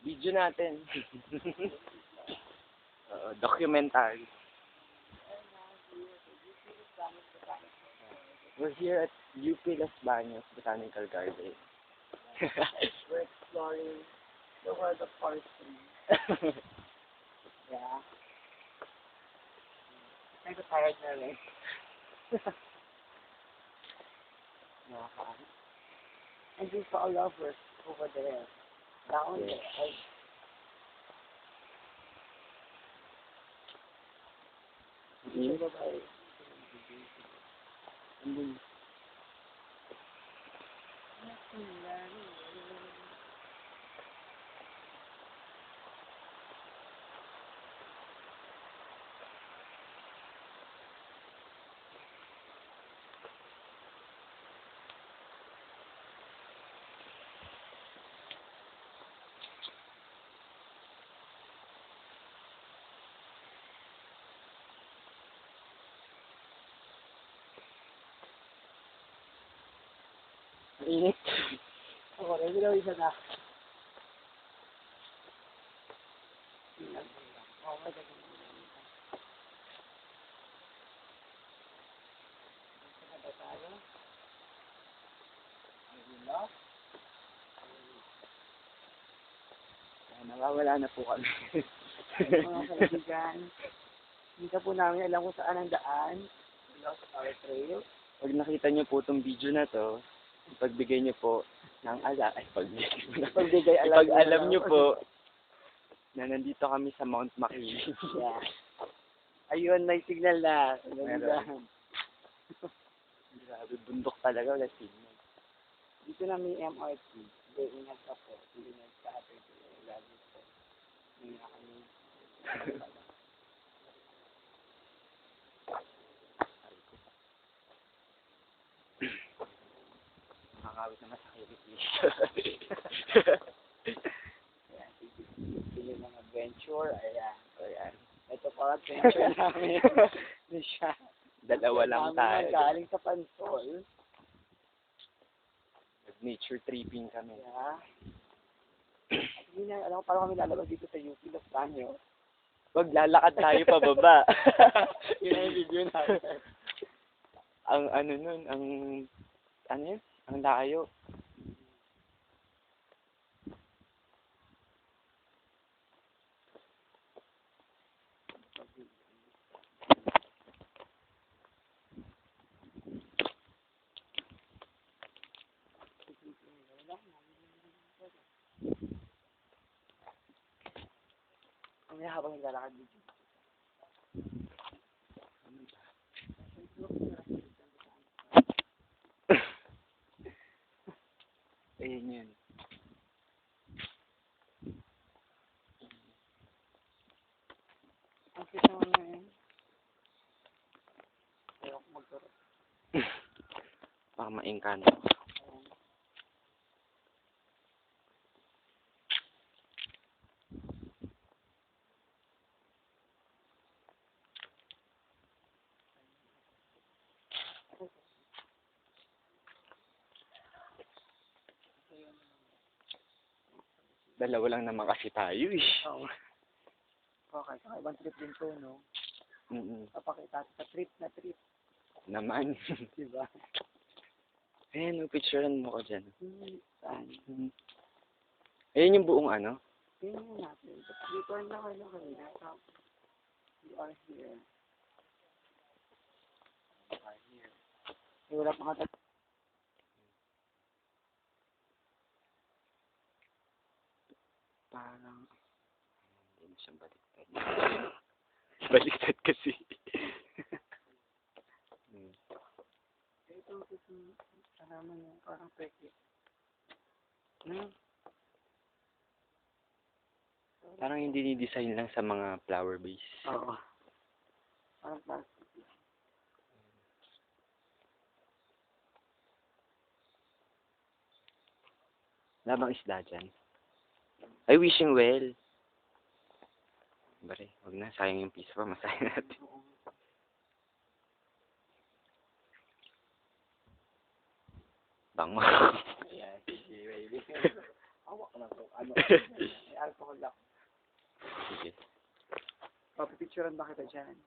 Video natin. Documentary. We're here at UP Las Bañas Botanical Garden. We're exploring the world of forestry. Yeah. Medyo tired na rin. And these are all lovers over there. Down Yeah. there. Mm. Init. Oo, ready daw isa na. Nawawala na po kami. Mga kaibigan, hindi ka po namin alam kung saan ang daan. Lost our trail. Pag nakita niyo po itong video na to, ipagbigay niyo po ng Pagbigay alam pag alam niyo po na nandito kami sa Mount Makiling. Yeah. Ayun, may signal na. Meron. Grabe, bundok talaga, wala signal. Dito na may MRT. Hindi, ingat ka po. Ingat sa atin. Lagi po. Hindi na kami. Nakakawit na masakit dito. Ayan, ito yung mga adventure. Ayan. Ayan. Ito pa adventure namin. Ito siya. Dalawa lang tayo. Galing sa Pansol. Nature tripping kami. Yeah. Hindi na, alam ko, parang kami lalabas dito sa UP Las Bañas. Wag, lalakad tayo pababa. Yun ang video natin. Ang ano nun, ano yun? Ang layo. Kami habang naglalakad dito. Ayun yun. Ang cute naman na yun. Ayaw ko magturo. Baka maingkanto. Dalawa lang naman kasi tayo eh. Oo. Okay, so ibang trip din to, no? Papakita sa trip na trip. Naman. Diba? Ayan, picturean mo ko dyan. Saan? Ayan yung buong ano? Tingnan natin. Dito lang kayo kanina. You are here. You are here. Eh, wala pa nga Parang, hindi mo siyang baliktad. Baliktad kasi. Ito, naman yung parang peke. No? Parang hindi ni-design lang sa mga flower base. Oo. Parang plastic. Labang isda dyan. Ay, wishing well. Bari, wag na. Sayang yung piece pa. Masayang natin. Bango. Ayan, sige, baby. Hawak ko lang ito. Ano? alcohol ako. Sige. Papipicturean ba kita dyan?